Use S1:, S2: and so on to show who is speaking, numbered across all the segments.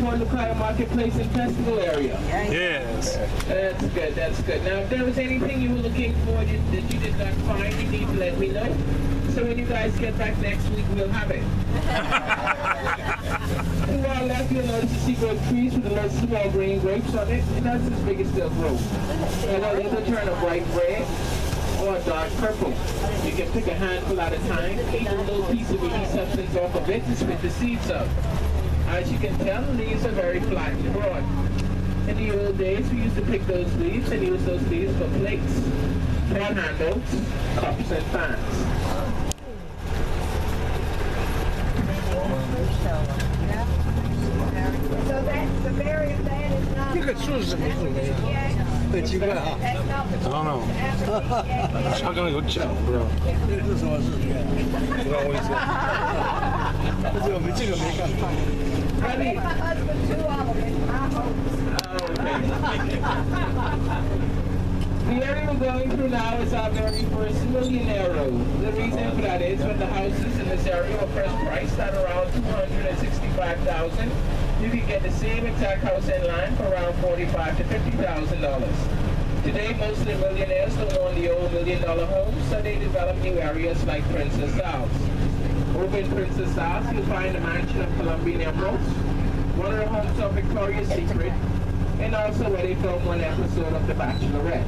S1: on the Kaya Marketplace and Festival area?
S2: Yes.
S1: That's good, that's good. Now, if there was anything you were looking for that you did not find, you need to let me know. So when you guys get back next week, we'll have it. To our left, you'll notice the seagull trees with the little small green grapes on it, and that's as big as they'll grow. And they'll turn a bright red or a dark purple. You can pick a handful at a time, eat a little piece of any substance off of it, and spit the seeds out. As you can tell, the leaves are very flat and broad. In the old days, we used to pick those leaves and use those leaves for plates, pan handles, cups, and fans.
S3: So that's the berry of that is not.
S4: 这个树是什么树的呀？很奇怪啊。
S2: I don't know. 它刚刚有讲，不知道。
S4: 这是什么树？不知道我意思。这个没看。
S3: I made my husband 2 of them in my home.
S1: The area we're going through now is our very first millionaire road. The reason for that is when the houses in this area were first priced at around $265,000, you can get the same exact house in line for around $45,000 to $50,000. Today, most of the millionaires don't own the old $1 million homes, so they develop new areas like Princess Isles. Over in Princess Isles, you'll find the mansion of Colombian Emeralds, one of the homes of Victoria's Secret, and also where they filmed one episode of The Bachelorette.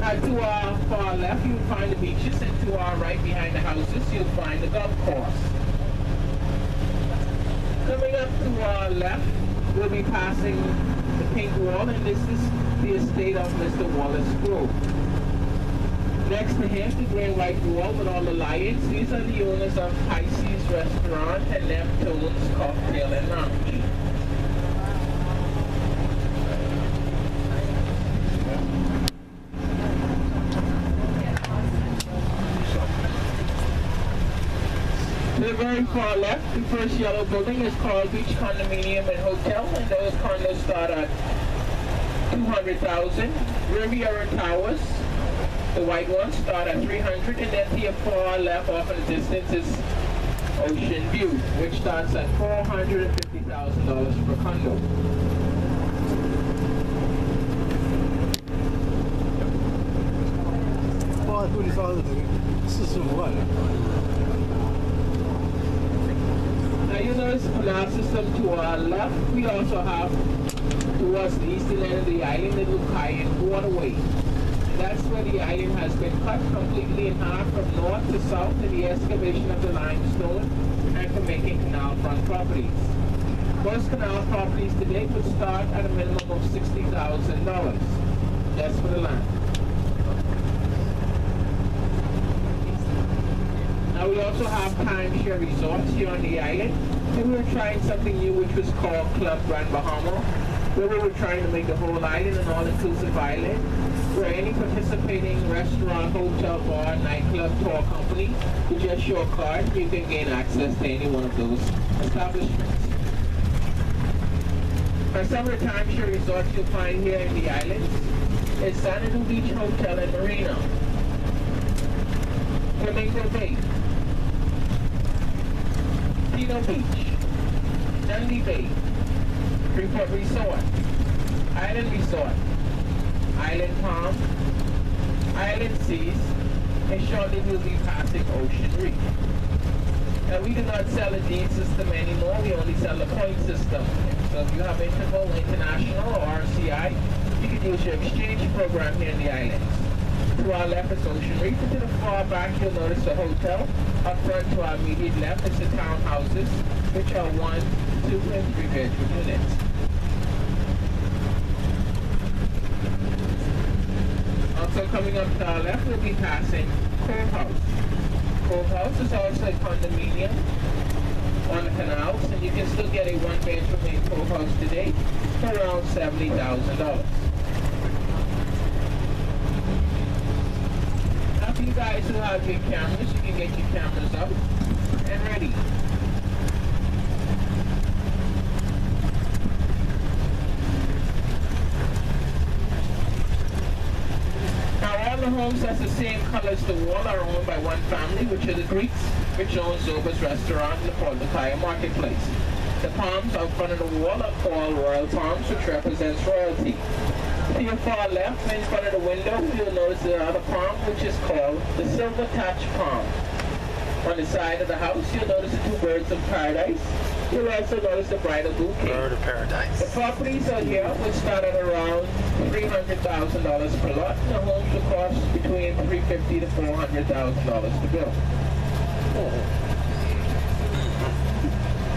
S1: To our far left, you'll find the beaches, and to our right behind the houses, you'll find the golf course. Coming up to our left, we'll be passing the pink wall, and this is the estate of Mr. Wallace Grove. Next to him, the green white wall with all the lions. These are the owners of High Seas Restaurant and Neptune's Cocktail and Lounge. To the very far left, the first yellow building is called Beach Condominium and Hotel, and those condos start at $200,000. Riviera Towers, the white ones, start at $300,000, and then to your far left off in the distance is Ocean View, which starts at $450,000 per condo. Now you notice the canal system to our left. We also have towards the eastern end of the island the Lucayan Waterway. That's where the island has been cut completely in half from north to south in the excavation of the limestone and for making canal front properties. Most canal properties today would start at a minimum of $60,000 just for the land. Now we also have timeshare resorts here on the island, and we were trying something new which was called Club Grand Bahama, where we were trying to make the whole island an all-inclusive island, where any participating restaurant, hotel, bar, nightclub, tour company with just show a card, you can gain access to any one of those establishments. For some of the timeshare resorts you'll find here in the islands is Xanadu Beach Hotel and Marina, Flamingo Bay, Pino Beach, Dundee Bay, Freeport Resort, Island Resort, Island Palm, Island Seas, and shortly we'll be passing Ocean Reef. Now we do not sell a deed system anymore, we only sell a point system. So if you have Interval, International, or RCI, you can use your exchange program here in the islands. To our left is Ocean Reef, and to the far back you'll notice a hotel. Up front to our immediate left is the townhouses, which are 1, 2, and 3 bedroom units. Also coming up to our left, we'll be passing Cove House. Cove House is also a condominium on the canals, and you can still get a 1-bedroom in Cove House today for around $70,000. Now for you guys who have big cameras, you can get your cameras up and ready. Now all the homes that's the same color as the wall are owned by one family, which are the Greeks. which owns Zoba's restaurant in the Port Lukaya Marketplace. The palms out front of the wall are called royal palms, which represents royalty. To your far left, in front of the window, you'll notice the other palm, which is called the silver touch palm. On the side of the house, you'll notice the two birds of paradise. You'll also notice the bridal bouquet.
S2: Bird of paradise.
S1: The properties out here will start at around $300,000 per lot. The homes will cost between $350,000 to $400,000 to build.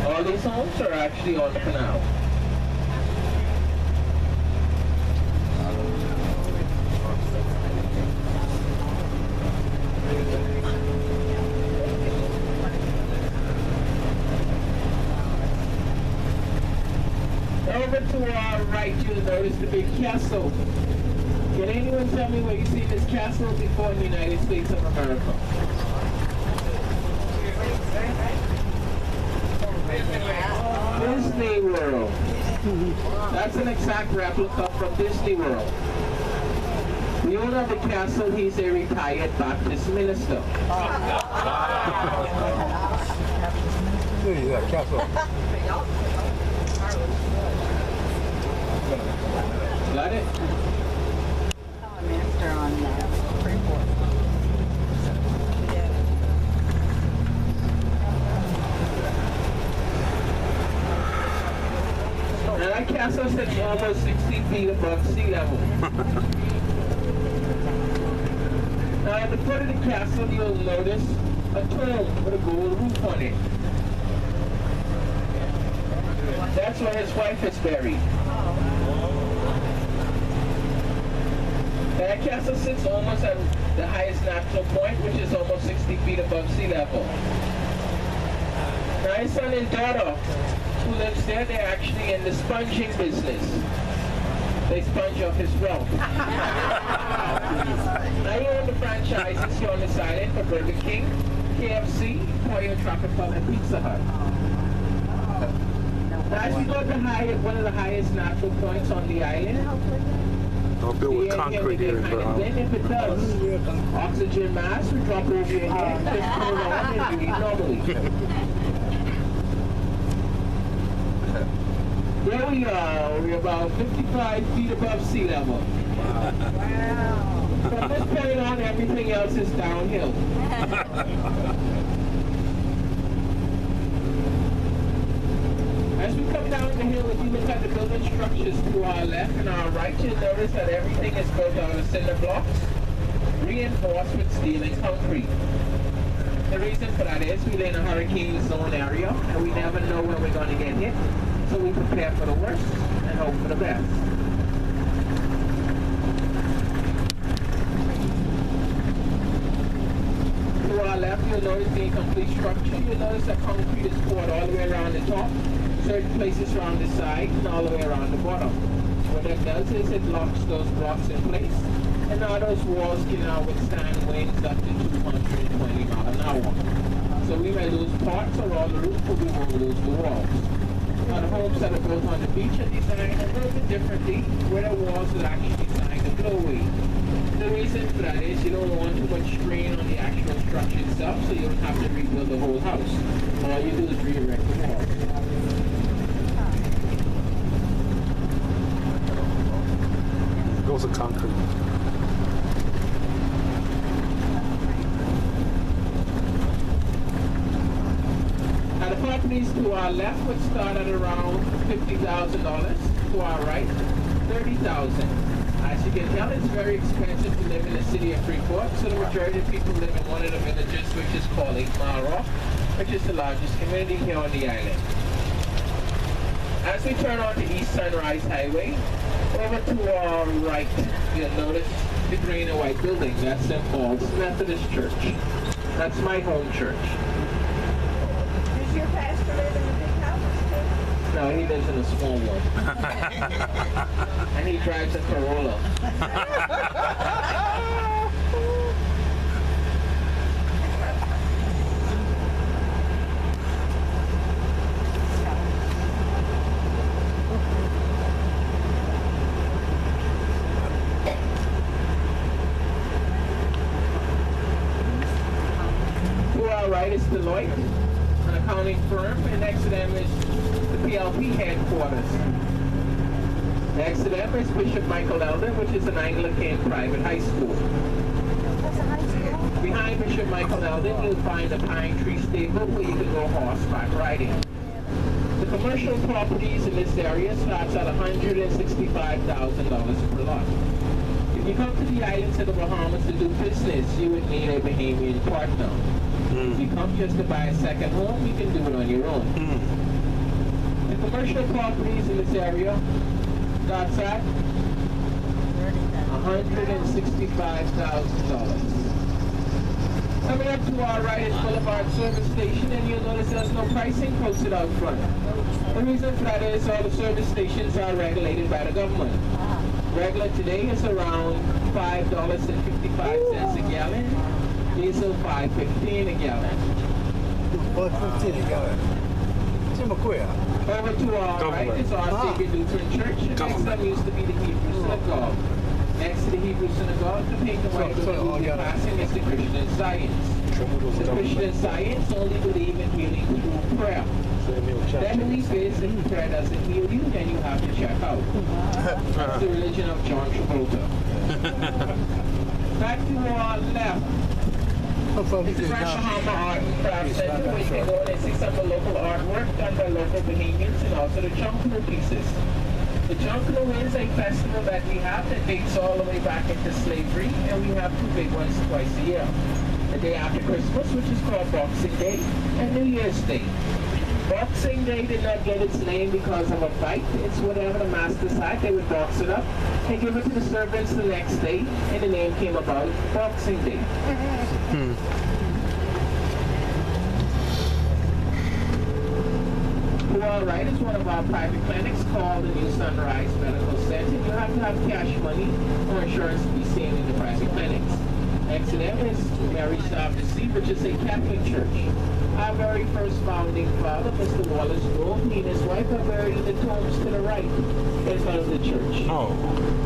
S1: All these homes are actually on the canal. Over to our right, you'll notice the big castle. Can anyone tell me where you've seen this castle before in the United States of America? Disney World. That's an exact replica from Disney World. The owner of the castle, he's a retired Baptist minister.
S4: There you go, castle.
S1: Got it?
S3: Oh, minister on Freeport.
S1: Now that castle sits almost 60 feet above sea level. Now at the foot of the castle, you'll notice a tomb with a gold roof on it. That's where his wife is buried. That castle sits almost at the highest natural point, which is almost 60 feet above sea level. Now his son and daughter who lives there, they're actually in the sponging business. They sponge off his wealth. Now you own the franchises here on this island for Burger King, KFC, Pollo Tropical, and Pizza Hut. Now as we go to one of the highest natural points on the island,
S2: Don't build with concrete here in Bahamas.
S1: then if it does, oxygen mask will drop over your head, just put it on and you eat normally. There we are. We're about 55 feet above sea level.
S3: Wow.
S1: From this point on, everything else is downhill. As we come down the hill, if you look at the building structures to our left and our right, you'll notice that everything is built out of cinder blocks, reinforced with steel and concrete. The reason for that is we live in a hurricane zone area, and we never know when we're going to get hit. So we prepare for the worst and hope for the best. To our left, you'll notice the incomplete structure. You'll notice that concrete is poured all the way around the top, certain places around the side, and all the way around the bottom. What that does is it locks those blocks in place, and now those walls can now withstand winds up to 220 miles an hour. So we may lose parts or all the roof, but we won't lose the walls. Now the homes that are built on the beach are designed a little bit differently, where the walls are actually designed to blow away. The reason for that is you don't want too much strain on the actual structure itself, so you don't have to rebuild the whole house. All you do is re-erect the walls.
S2: Those are concrete.
S1: Now the properties to our left would start at around $50,000. To our right, $30,000. As you can tell, it's very expensive to live in the city of Freeport, so the majority of people live in one of the villages, which is called 8 Mile Rock, which is the largest community here on the island. As we turn on the East Sunrise Highway, over to our right, you'll notice the green and white building. That's St. Paul's Methodist Church. That's my home church.
S3: Does your pastor live in a big house too?
S1: No, he lives in a small one. And he drives a Corolla. To our right is the PLP headquarters. Next to them is Bishop Michael Elder, which is an Anglican private high school.
S3: That's a high school.
S1: Behind Bishop Michael Elder, you'll find a pine tree stable where you can go horseback riding. The commercial properties in this area starts at $165,000 per lot. If you come to the islands of the Bahamas to do business, you would need a Bahamian partner. If you come just to buy a second home, you can do it on your own. The commercial properties in this area starts at $165,000. Coming up to our right is Boulevard Service Station, and you'll notice there's no pricing posted out front. The reason for that is all the service stations are regulated by the government. Regular today is around $5.55 a gallon. Diesel $5.15 a gallon.
S4: $5.15 a gallon.
S1: Over to our right is our Savior Lutheran Church. Next time used to be the Hebrew Synagogue. Next to the Hebrew Synagogue, the pink and white building you're passing is the Christian Science. The Christian Science only believe in healing through prayer. Their belief is that if prayer doesn't heal you, then you have to check out. That's the religion of John Travolta. Back to our left. It's the Grand Bahama Art and Craft Center, where you can go and see some of the local artwork done by local Bahamians and also the Chunkalo pieces. The Chunkalo is a festival that we have that dates all the way back into slavery, and we have two big ones twice a year. The day after Christmas, which is called Boxing Day, and New Year's Day. Boxing Day did not get its name because of a fight. It's whatever the masters had, they would box it up and give it to the servants the next day, and the name came about Boxing Day. To our right is one of our private clinics called the New Sunrise Medical Center. You have to have cash money or insurance to be seen in the private clinics. Next to them is Mary Savdesi, which is a Catholic church. Our very first founding father, Mr. Wallace Grove, he and his wife are buried in the tombs to the right in front of the church.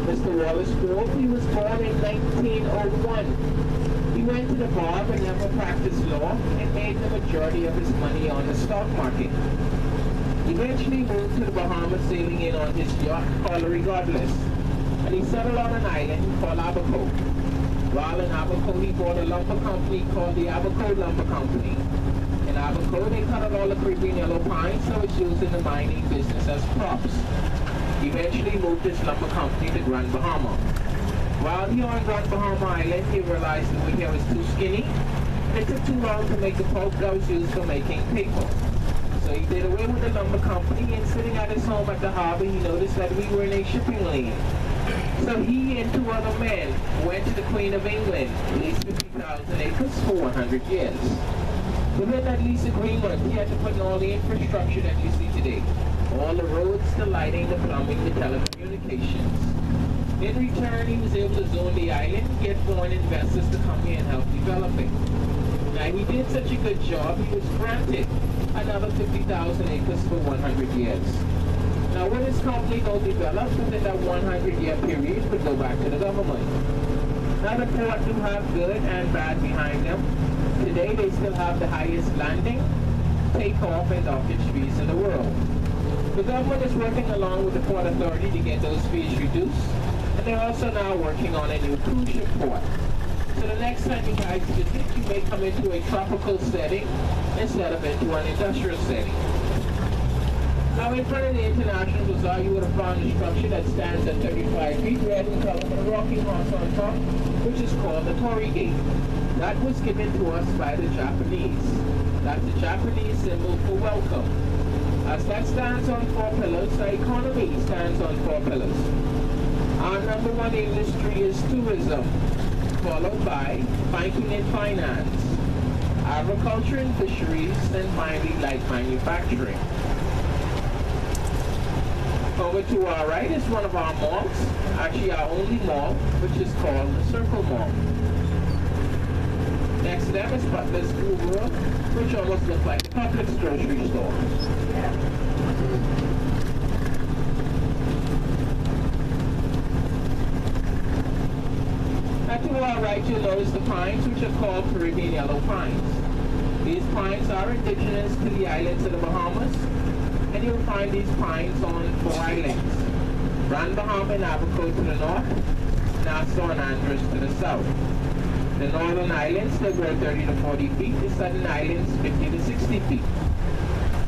S1: Mr. Wallace Grove, he was born in 1901. He went to the bar but never practiced law and made the majority of his money on the stock market. Eventually moved to the Bahamas, sailing in on his yacht called Regardless, and he settled on an island called Abaco. While in Abaco, he bought a lumber company called the Abaco Lumber Company. In Abaco, they cut out all the Caribbean yellow pine, so it's used in the mining business as props. Eventually moved his lumber company to Grand Bahama. While he on Grand Bahama Island, he realized the wood here was too skinny, and it took too long to make the pulp that was used for making paper. So he did away with the lumber company, and sitting at his home at the harbor, he noticed that we were in a shipping lane. So he and two other men went to the Queen of England, leased 50,000 acres for 100 years. Within that lease agreement, he had to put in all the infrastructure that you see today. All the roads, the lighting, the plumbing, the telecommunications. In return, he was able to zone the island and get foreign investors to come here and help develop it. Now, he did such a good job, he was granted another 50,000 acres for 100 years. Now, when his company got developed, within that 100-year period, would go back to the government. Now, the port do have good and bad behind them. Today, they still have the highest landing, takeoff, and dockage fees in the world. The government is working along with the Port Authority to get those fees reduced, and they're also now working on a new cruise ship port. So the next time you guys visit, you may come into a tropical setting instead of into an industrial setting. Now, in front of the International Bazaar, you would have found a structure that stands at 35 feet, red in color, with a rocking horse on top, which is called the Torii Gate. That was given to us by the Japanese. That's the Japanese symbol for welcome. As that stands on 4 pillars, the economy stands on 4 pillars. Our number one industry is tourism, followed by banking and finance, agriculture and fisheries, and finally light manufacturing. Over to our right is one of our malls, actually our only mall, which is called the Circle Mall. Next to them is Butler's School World, which almost looks like a Publix grocery store. Now to our right, you'll notice the pines, which are called Caribbean yellow pines. These pines are indigenous to the islands of the Bahamas, and then you'll find these pines on 4 islands. Grand Bahama and Abaco to the north, Nassau and Andros to the south. The northern islands, they grow 30 to 40 feet. The southern islands, 50 to 60 feet.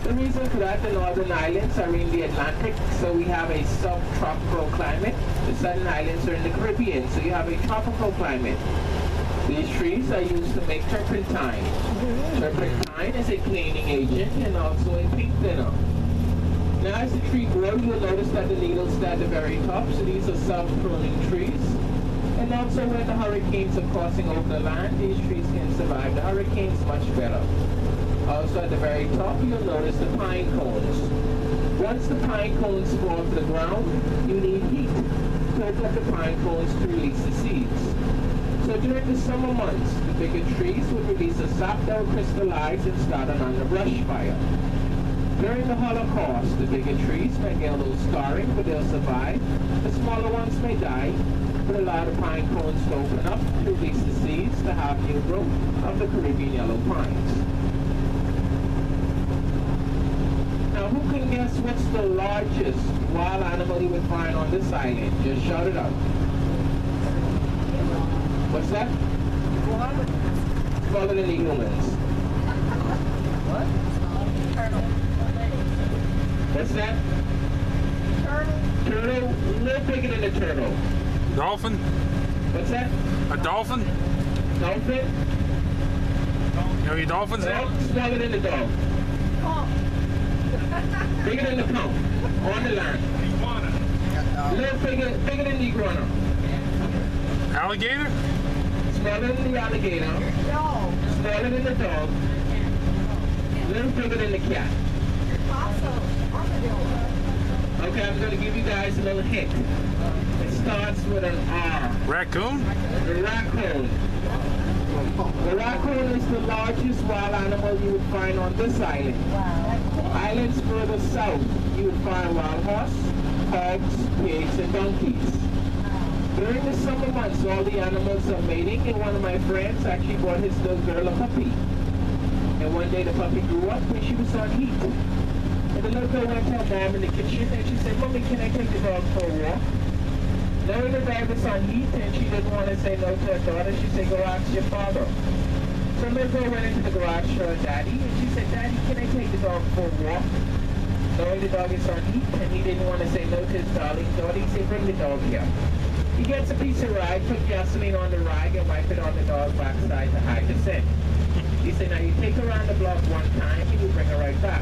S1: The reason for that, the northern islands are in the Atlantic, so we have a subtropical climate. The southern islands are in the Caribbean, so you have a tropical climate. These trees are used to make turpentine. Turpentine is a cleaning agent and also a paint thinner. Now as the tree grows, you'll notice that the needles stay at the very top, so these are self-pruning trees. And also when the hurricanes are crossing over the land, these trees can survive the hurricanes much better. Also at the very top, you'll notice the pine cones. Once the pine cones fall to the ground, you need heat to open up the pine cones to release the seeds. So during the summer months, the bigger trees would release a sap that will crystallize and start an underbrush fire. During the Holocaust, the bigger trees may get a little scarring, but they'll survive. The smaller ones may die, but allow the pine cones to open up to release the seeds to have new growth of the Caribbean yellow pines. Now, who can guess what's the largest wild animal you would find on this island? Just shout it out. What's that? Smaller than the humans.
S3: What? Turtle.
S1: What's that?
S3: Turtle.
S1: Turtle? A little bigger than the turtle.
S2: Dolphin?
S1: What's that?
S2: A dolphin?
S1: Dolphin?
S2: You know your dolphins?
S1: No, smaller than the dog.
S3: Oh.
S1: Bigger than the conch. On the line. A little bigger than the iguana.
S2: Alligator?
S1: Smaller than the alligator.
S3: No.
S1: Smaller than the dog. A little bigger than the cat. Okay, I'm going to give you guys a little hint. It starts with an R.
S2: Raccoon?
S1: The raccoon. The raccoon is the largest wild animal you would find on this island. Islands further south, you would find wild horse, hogs, pigs, and donkeys. During the summer months, all the animals are mating, and one of my friends actually brought his little girl a puppy. And one day the puppy grew up and she was on heat. And the little girl went to her mom in the kitchen and she said, "Mommy, can I take the dog for a walk?" Knowing the dog was on heat and she didn't want to say no to her daughter, she said, "Go ask your father." So the little girl went into the garage to her daddy and she said, "Daddy, can I take the dog for a walk?" Knowing the dog is on heat and he didn't want to say no to his darling daughter, he said, "Bring the dog here." He gets a piece of rag, put gasoline on the rag and wipe it on the dog's backside to hide the scent. He said, "Now you take her around the block one time and you bring her right back."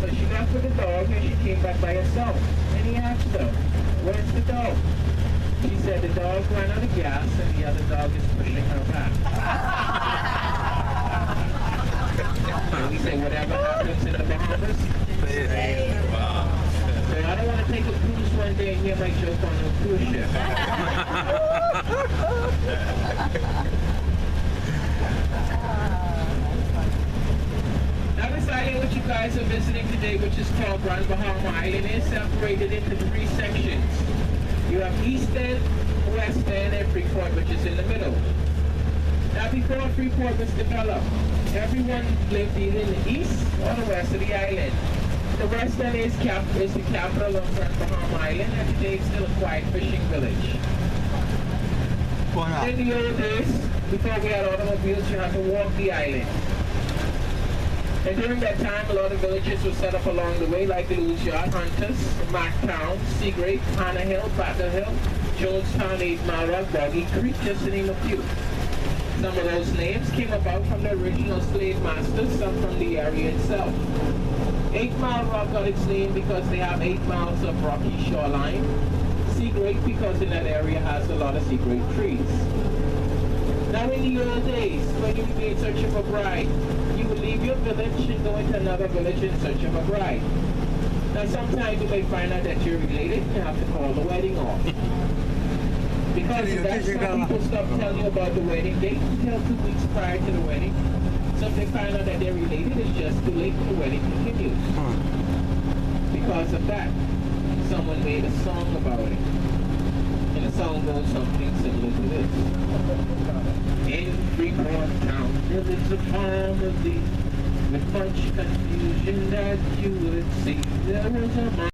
S1: So she left with the dog and she came back by herself. And he asked her, "Where's the dog?" She said, "The dog ran out of gas and the other dog is pushing her back." And we say, whatever happens in the Bahamas. So I don't want to take a cruise one day and hear my joke on a cruise ship. Now this island which you guys are visiting today, which is called Grand Bahama Island, is separated into 3 sections. You have East End, West End, and Freeport, which is in the middle. Now before Freeport was developed, everyone lived either in the east or the west of the island. The West End is the capital of Grand Bahama Island, and today it's still a quiet fishing village.
S4: Why not?
S1: In the old days, before we had automobiles, you had to walk the island. And during that time, a lot of villages were set up along the way, like the Yard, Hunters, Marktown, Seagrape, Hannah Hill, Battle Hill, Jonestown, 8 Mile Rock, Boggy Creek, just to name a few. Some of those names came about from the original slave masters, some from the area itself. 8 Mile Rock got its name because they have 8 miles of rocky shoreline. Seagrape because in that area has a lot of seagrape trees. Now in the old days, when you would be in search of a bride, you would leave your village and go into another village in search of a bride. Now sometimes you may find out that you're related and you have to call the wedding off. Because of that, some people stop telling you about the wedding date until 2 weeks prior to the wedding. So if they find out that they're related, it's just too late and the wedding continues. Because of that, someone made a song about it. And the song goes something similar to this. In Freeport town, there is a pharmacy. with much confusion that you would see. There was a